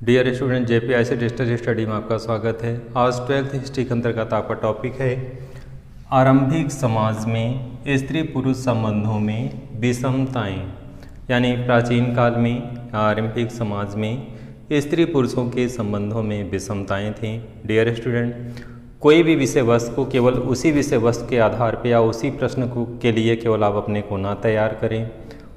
Dear student, जेपीआईसी distance study में आपका स्वागत है। आज 12th हिस्ट्री के अंतर्गत आपका टॉपिक है आरंभिक समाज में स्त्री पुरुष संबंधों में विषमताएं। यानी प्राचीन काल में आरंभिक समाज में स्त्री पुरुषों के संबंधों में विषमताएं थीं। डियर स्टूडेंट, कोई भी विषय वस्तु को केवल उसी विषय वस्तु के आधार पर या उसी प्रश्न को के लिए केवल आप अपने को ना तैयार करें।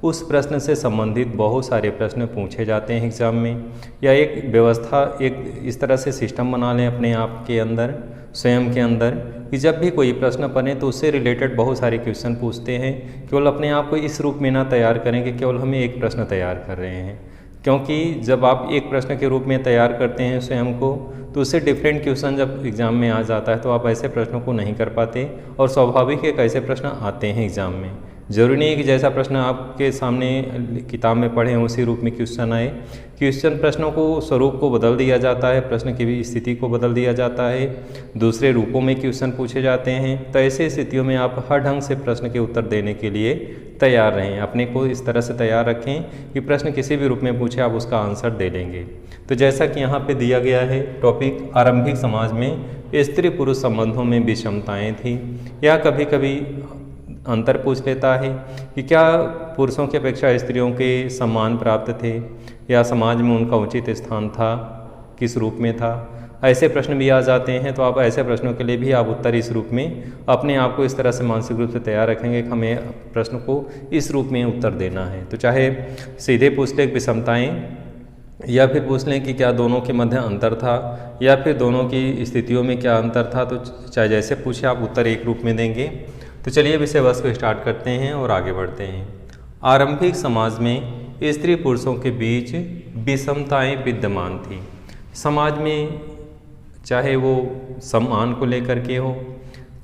उस प्रश्न से संबंधित बहुत सारे प्रश्न पूछे जाते हैं एग्ज़ाम में, या एक व्यवस्था एक इस तरह से सिस्टम बना लें अपने आप के अंदर, स्वयं के अंदर, कि जब भी कोई प्रश्न बने तो उससे रिलेटेड बहुत सारे क्वेश्चन पूछते हैं। केवल अपने आप को इस रूप में ना तैयार करें कि केवल हमें एक प्रश्न तैयार कर रहे हैं, क्योंकि जब आप एक प्रश्न के रूप में तैयार करते हैं स्वयं को तो उससे डिफरेंट क्वेश्चन जब एग्ज़ाम में आ जाता है तो आप ऐसे प्रश्नों को नहीं कर पाते, और स्वाभाविक है ऐसे प्रश्न आते हैं एग्ज़ाम में। ज़रूरी नहीं है कि जैसा प्रश्न आपके सामने किताब में पढ़े हैं उसी रूप में क्वेश्चन आए। क्वेश्चन प्रश्नों को स्वरूप को बदल दिया जाता है, प्रश्न की भी स्थिति को बदल दिया जाता है, दूसरे रूपों में क्वेश्चन पूछे जाते हैं। तो ऐसे स्थितियों में आप हर ढंग से प्रश्न के उत्तर देने के लिए तैयार रहें। अपने को इस तरह से तैयार रखें कि प्रश्न किसी भी रूप में पूछे आप उसका आंसर दे लेंगे। तो जैसा कि यहाँ पे दिया गया है टॉपिक, आरंभिक समाज में स्त्री पुरुष संबंधों में विषमताएँ थी, या कभी कभी अंतर पूछ लेता है कि क्या पुरुषों की अपेक्षा स्त्रियों के सम्मान प्राप्त थे, या समाज में उनका उचित स्थान था, किस रूप में था। ऐसे प्रश्न भी आ जाते हैं। तो आप ऐसे प्रश्नों के लिए भी आप उत्तर इस रूप में अपने आप को इस तरह से मानसिक रूप से तैयार रखेंगे कि हमें प्रश्न को इस रूप में उत्तर देना है। तो चाहे सीधे पूछ लें विषमताएँ, या फिर पूछ लें कि क्या दोनों के मध्य अंतर था, या फिर दोनों की स्थितियों में क्या अंतर था। तो चाहे जैसे पूछे आप उत्तर एक रूप में देंगे। तो चलिए विषय वस्तु को स्टार्ट करते हैं और आगे बढ़ते हैं। आरंभिक समाज में स्त्री पुरुषों के बीच विषमताएं विद्यमान थी। समाज में चाहे वो सम्मान को लेकर के हो,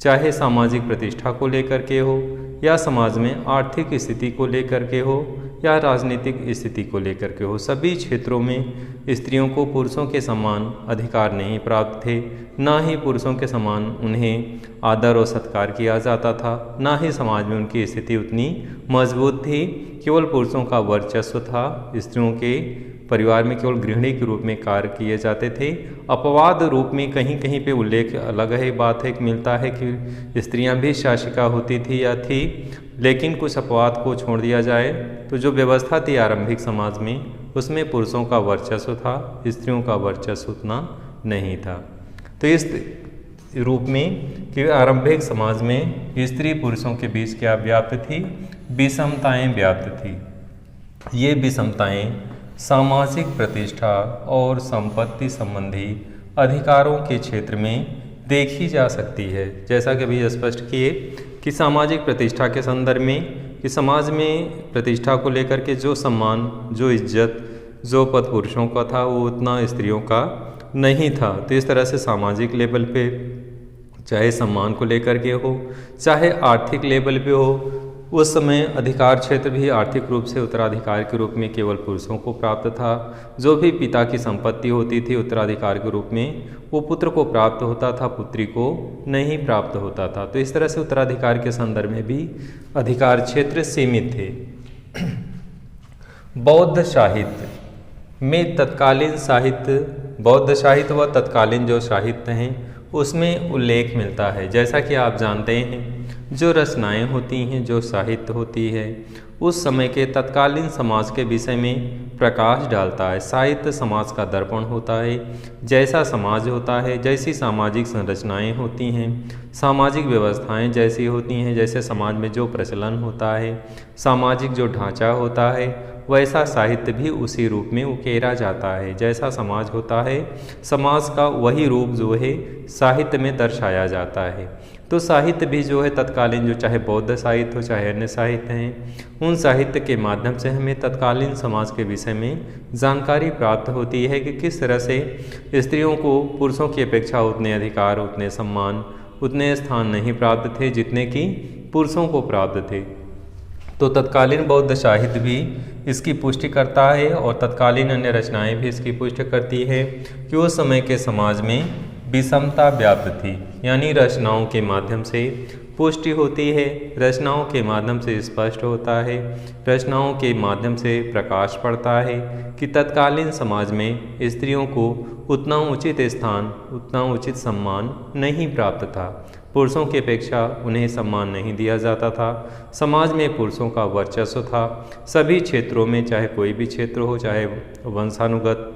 चाहे सामाजिक प्रतिष्ठा को लेकर के हो, या समाज में आर्थिक स्थिति को लेकर के हो, या राजनीतिक स्थिति को लेकर के हो, सभी क्षेत्रों में स्त्रियों को पुरुषों के समान अधिकार नहीं प्राप्त थे। ना ही पुरुषों के समान उन्हें आदर और सत्कार किया जाता था, ना ही समाज में उनकी स्थिति उतनी मजबूत थी। केवल पुरुषों का वर्चस्व था। स्त्रियों के परिवार में केवल गृहिणी के रूप में कार्य किए जाते थे। अपवाद रूप में कहीं कहीं पे उल्लेख अलग है, बात है कि मिलता है कि स्त्रियां भी शासिका होती थी या थी, लेकिन कुछ अपवाद को छोड़ दिया जाए तो जो व्यवस्था थी आरंभिक समाज में उसमें पुरुषों का वर्चस्व था, स्त्रियों का वर्चस्व उतना नहीं था। तो इस रूप में कि आरंभिक समाज में स्त्री पुरुषों के बीच क्या व्याप्त थी, विषमताएं व्याप्त थी। ये विषमताएं सामाजिक प्रतिष्ठा और संपत्ति संबंधी अधिकारों के क्षेत्र में देखी जा सकती है। जैसा कि अभी स्पष्ट किए कि सामाजिक प्रतिष्ठा के संदर्भ में कि समाज में प्रतिष्ठा को लेकर के जो सम्मान, जो इज्जत, जो पद पुरुषों का था वो उतना स्त्रियों का नहीं था। तो इस तरह से सामाजिक लेवल पे चाहे सम्मान को लेकर के हो, चाहे आर्थिक लेवल पे हो, उस समय अधिकार क्षेत्र भी आर्थिक रूप से उत्तराधिकार के रूप में केवल पुरुषों को प्राप्त था। जो भी पिता की संपत्ति होती थी उत्तराधिकार के रूप में वो पुत्र को प्राप्त होता था, पुत्री को नहीं प्राप्त होता था। तो इस तरह से उत्तराधिकार के संदर्भ में भी अधिकार क्षेत्र सीमित थे। बौद्ध साहित्य में तत्कालीन साहित्य, बौद्ध साहित्य व तत्कालीन जो साहित्य हैं उसमें उल्लेख मिलता है। जैसा कि आप जानते हैं जो रचनाएं होती हैं, जो साहित्य होती है, उस समय के तत्कालीन समाज के विषय में प्रकाश डालता है। साहित्य समाज का दर्पण होता है। जैसा समाज होता है, जैसी सामाजिक संरचनाएं होती हैं, सामाजिक व्यवस्थाएं जैसी होती हैं, जैसे समाज में जो प्रचलन होता है, सामाजिक जो ढांचा होता है, वैसा साहित्य भी उसी रूप में उकेरा जाता है। जैसा समाज होता है, समाज का वही रूप जो है साहित्य में दर्शाया जाता है। तो साहित्य भी जो है तत्कालीन, जो चाहे बौद्ध साहित्य हो चाहे अन्य साहित्य हैं, उन साहित्य के माध्यम से हमें तत्कालीन समाज के विषय में जानकारी प्राप्त होती है कि किस तरह से स्त्रियों को पुरुषों की अपेक्षा उतने अधिकार, उतने सम्मान, उतने स्थान नहीं प्राप्त थे जितने कि पुरुषों को प्राप्त थे। तो तत्कालीन बौद्ध साहित्य भी इसकी पुष्टि करता है, और तत्कालीन अन्य रचनाएं भी इसकी पुष्टि करती है कि उस समय के समाज में विषमता व्याप्त थी। यानी रचनाओं के माध्यम से पुष्टि होती है, रचनाओं के माध्यम से स्पष्ट होता है, रचनाओं के माध्यम से प्रकाश पड़ता है कि तत्कालीन समाज में स्त्रियों को उतना उचित स्थान, उतना उचित सम्मान नहीं प्राप्त था। पुरुषों की अपेक्षा उन्हें सम्मान नहीं दिया जाता था। समाज में पुरुषों का वर्चस्व था सभी क्षेत्रों में, चाहे कोई भी क्षेत्र हो, चाहे वंशानुगत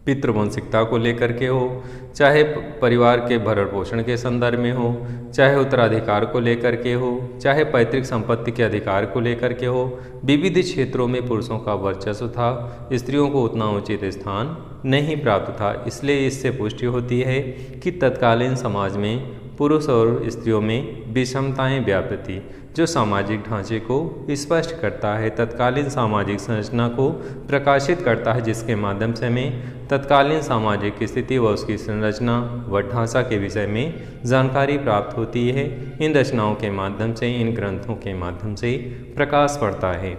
पितृवंशिकता को लेकर के हो, चाहे परिवार के भरण पोषण के संदर्भ में हो, चाहे उत्तराधिकार को लेकर के हो, चाहे पैतृक संपत्ति के अधिकार को लेकर के हो, विविध क्षेत्रों में पुरुषों का वर्चस्व था, स्त्रियों को उतना उचित स्थान नहीं प्राप्त था। इसलिए इससे पुष्टि होती है कि तत्कालीन समाज में पुरुष और स्त्रियों में विषमताएं व्याप्त थी, जो सामाजिक ढांचे को स्पष्ट करता है, तत्कालीन सामाजिक संरचना को प्रकाशित करता है, जिसके माध्यम से हमें तत्कालीन सामाजिक स्थिति व उसकी संरचना व ढांचा के विषय में जानकारी प्राप्त होती है। इन रचनाओं के माध्यम से, इन ग्रंथों के माध्यम से प्रकाश पड़ता है।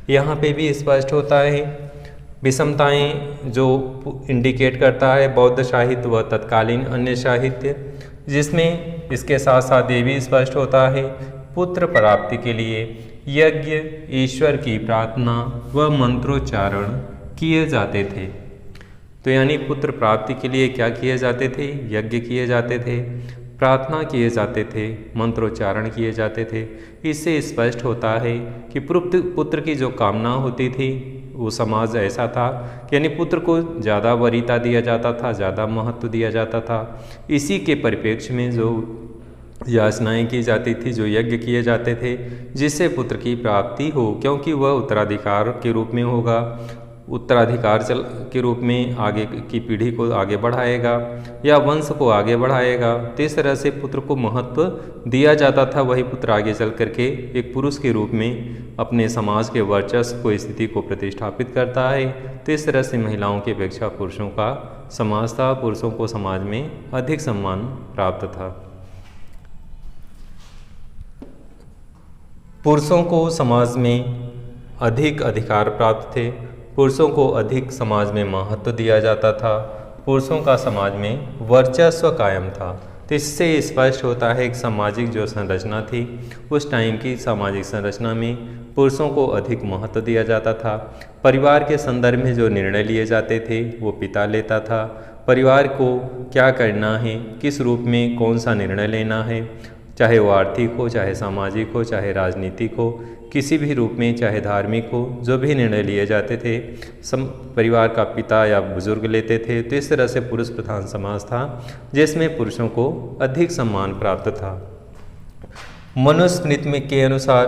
यहाँ पे भी स्पष्ट होता है विषमताएं जो इंडिकेट करता है बौद्ध साहित्य व तत्कालीन अन्य साहित्य, जिसमें इसके साथ साथ ये भी स्पष्ट होता है पुत्र प्राप्ति के लिए यज्ञ, ईश्वर की प्रार्थना व मंत्रोच्चारण किए जाते थे। तो यानी पुत्र प्राप्ति के लिए क्या किए जाते थे? यज्ञ किए जाते थे, प्रार्थना किए जाते थे, मंत्रोच्चारण किए जाते थे। इससे स्पष्ट होता है कि पुत्र की जो कामना होती थी वो समाज ऐसा था कि यानी पुत्र को ज़्यादा वरीयता दिया जाता था, ज़्यादा महत्व दिया जाता था। इसी के परिप्रेक्ष्य में जो याचनाएं की जाती थी, जो यज्ञ किए जाते थे, जिससे पुत्र की प्राप्ति हो, क्योंकि वह उत्तराधिकार के रूप में होगा, उत्तराधिकार के रूप में आगे की पीढ़ी को आगे बढ़ाएगा या वंश को आगे बढ़ाएगा। तो इस तरह से पुत्र को महत्व दिया जाता था। वही पुत्र आगे चल करके एक पुरुष के रूप में अपने समाज के वर्चस्व को, स्थिति को प्रतिष्ठापित करता है। तो इस तरह से महिलाओं की अपेक्षा पुरुषों का समाज था, पुरुषों को समाज में अधिक सम्मान प्राप्त था। पुरुषों को समाज में अधिक अधिकार प्राप्त थे, पुरुषों को अधिक समाज में महत्व दिया जाता था, पुरुषों का समाज में वर्चस्व कायम था। तो इससे स्पष्ट होता है एक सामाजिक जो संरचना थी, उस टाइम की सामाजिक संरचना में पुरुषों को अधिक महत्व दिया जाता था। परिवार के संदर्भ में जो निर्णय लिए जाते थे वो पिता लेता था। परिवार को क्या करना है, किस रूप में कौन सा निर्णय लेना है, चाहे वो आर्थिक हो, चाहे सामाजिक हो, चाहे राजनीतिक हो, किसी भी रूप में, चाहे धार्मिक हो, जो भी निर्णय लिए जाते थे परिवार का पिता या बुजुर्ग लेते थे। तो इस तरह से पुरुष प्रधान समाज था जिसमें पुरुषों को अधिक सम्मान प्राप्त था। मनुस्मृति में के अनुसार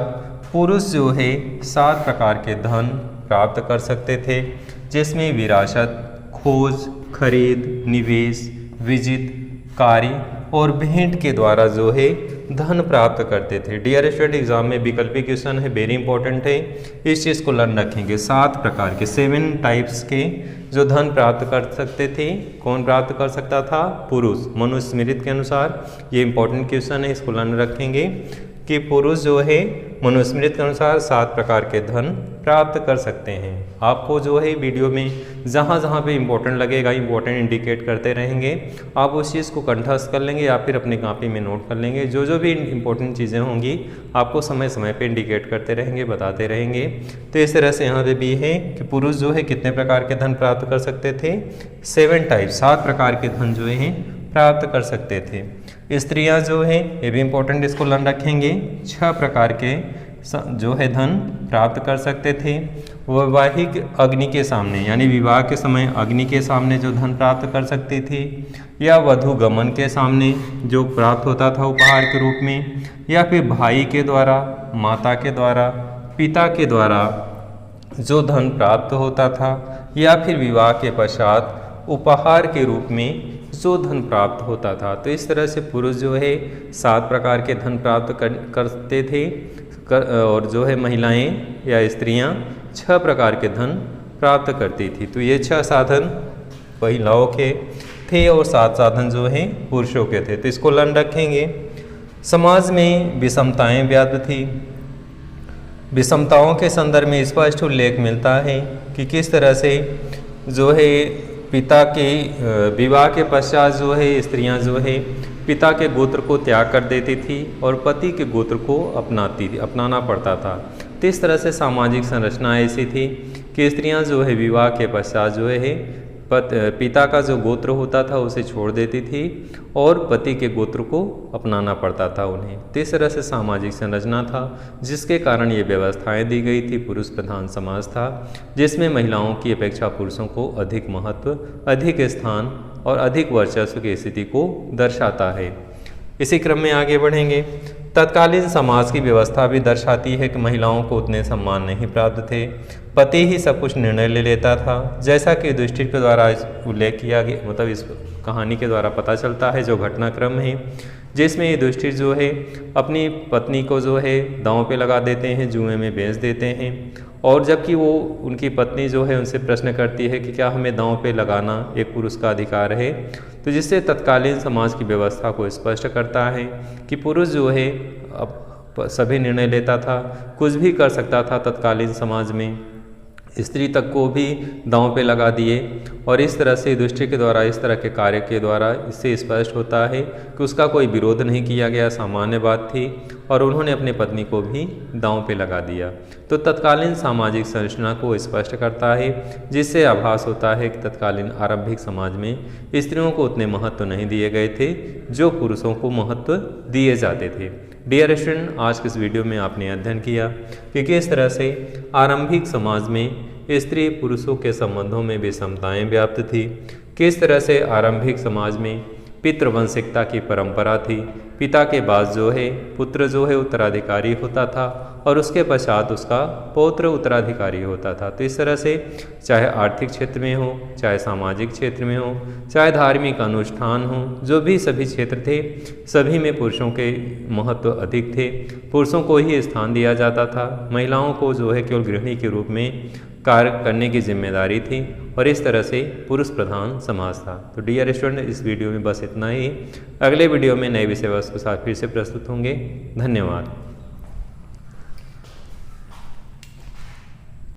पुरुष जो है 7 प्रकार के धन प्राप्त कर सकते थे, जिसमें विरासत, खोज, खरीद, निवेश, विजित, कार्य और भेंट के द्वारा जो है धन प्राप्त करते थे। डियर स्टूडेंट, एग्जाम में विकल्पीय क्वेश्चन है, वेरी इंपॉर्टेंट है, इस चीज़ को लर्न रखेंगे। 7 प्रकार के 7 टाइप्स के जो धन प्राप्त कर सकते थे, कौन प्राप्त कर सकता था? पुरुष। मनुस्मृति के अनुसार ये इंपॉर्टेंट क्वेश्चन है, इसको लर्न रखेंगे कि पुरुष जो है मनुस्मृति के अनुसार 7 प्रकार के धन प्राप्त कर सकते हैं। आपको जो है वीडियो में जहाँ जहाँ पे इंपॉर्टेंट लगेगा, इंपॉर्टेंट इंडिकेट करते रहेंगे, आप उस चीज़ को कंठस्थ कर लेंगे या फिर अपनी कॉपी में नोट कर लेंगे। जो जो भी इंपॉर्टेंट चीज़ें होंगी आपको समय समय पे इंडिकेट करते रहेंगे, बताते रहेंगे। तो इस तरह से यहाँ पे भी है कि पुरुष जो है कितने प्रकार के धन प्राप्त कर सकते थे? 7 टाइप, 7 प्रकार के धन जो है प्राप्त कर सकते थे। स्त्रियां जो है, ये भी इंपॉर्टेंट, इसको लर्न रखेंगे, 6 प्रकार के जो है धन प्राप्त कर सकते थे। वैवाहिक अग्नि के सामने, यानी विवाह के समय अग्नि के सामने जो धन प्राप्त कर सकती थी, या वधु गमन के सामने जो प्राप्त होता था उपहार के रूप में, या फिर भाई के द्वारा, माता के द्वारा, पिता के द्वारा जो धन प्राप्त होता था, या फिर विवाह के पश्चात उपहार के रूप में जो धन प्राप्त होता था। तो इस तरह से पुरुष जो है 7 प्रकार के धन प्राप्त करते थे और जो है महिलाएं या स्त्रियां 6 प्रकार के धन प्राप्त करती थी। तो ये 6 साधन महिलाओं के थे और 7 साधन जो है पुरुषों के थे। तो इसको लर्न रखेंगे। समाज में विषमताएं व्याप्त थी। विषमताओं के संदर्भ में स्पष्ट उल्लेख मिलता है कि किस तरह से जो है पिता के विवाह के पश्चात जो है स्त्रियां जो है पिता के गोत्र को त्याग कर देती थी और पति के गोत्र को अपनाना पड़ता था। तो इस तरह से सामाजिक संरचना ऐसी थी कि स्त्रियां जो है विवाह के पश्चात जो है पिता का जो गोत्र होता था उसे छोड़ देती थी और पति के गोत्र को अपनाना पड़ता था उन्हें। तो इस तरह से सामाजिक संरचना था जिसके कारण ये व्यवस्थाएं दी गई थी। पुरुष प्रधान समाज था जिसमें महिलाओं की अपेक्षा पुरुषों को अधिक महत्व, अधिक स्थान और अधिक वर्चस्व की स्थिति को दर्शाता है। इसी क्रम में आगे बढ़ेंगे। तत्कालीन समाज की व्यवस्था भी दर्शाती है कि महिलाओं को उतने सम्मान नहीं प्राप्त थे। पति ही सब कुछ निर्णय ले लेता था, जैसा कि युधिष्ठिर के द्वारा उल्लेख किया गया, मतलब इस कहानी के द्वारा पता चलता है जो घटनाक्रम है, जिसमें युधिष्ठिर जो है अपनी पत्नी को जो है दांव पे लगा देते हैं, जुए में बेच देते हैं। और जबकि वो उनकी पत्नी जो है उनसे प्रश्न करती है कि क्या हमें दांव पे लगाना एक पुरुष का अधिकार है, तो जिससे तत्कालीन समाज की व्यवस्था को स्पष्ट करता है कि पुरुष जो है सभी निर्णय लेता था, कुछ भी कर सकता था। तत्कालीन समाज में स्त्री तक को भी दांव पे लगा दिए और इस तरह से युधिष्ठिर के द्वारा इस तरह के कार्य के द्वारा इससे स्पष्ट होता है कि उसका कोई विरोध नहीं किया गया, सामान्य बात थी और उन्होंने अपनी पत्नी को भी दांव पे लगा दिया। तो तत्कालीन सामाजिक संरचना को स्पष्ट करता है, जिससे आभास होता है कि तत्कालीन आरंभिक समाज में स्त्रियों को उतने महत्व नहीं दिए गए थे जो पुरुषों को महत्व दिए जाते थे। डियर स्टूडेंट, आज के इस वीडियो में आपने अध्ययन किया कि किस तरह से आरंभिक समाज में स्त्री पुरुषों के संबंधों में विषमताएं व्याप्त थी, किस तरह से आरंभिक समाज में पितृवंशिकता की परंपरा थी। पिता के बाद जो है पुत्र जो है उत्तराधिकारी होता था और उसके पश्चात उसका पौत्र उत्तराधिकारी होता था। तो इस तरह से चाहे आर्थिक क्षेत्र में हो, चाहे सामाजिक क्षेत्र में हो, चाहे धार्मिक अनुष्ठान हो, जो भी सभी क्षेत्र थे सभी में पुरुषों के महत्व अधिक थे। पुरुषों को ही स्थान दिया जाता था, महिलाओं को जो है केवल गृहिणी के रूप में कार्य करने की जिम्मेदारी थी और इस तरह से पुरुष प्रधान समाज था। तो डियर स्टूडेंट, इस वीडियो में बस इतना ही। अगले वीडियो में नए विषय वस्तु के साथ फिर से प्रस्तुत होंगे। धन्यवाद।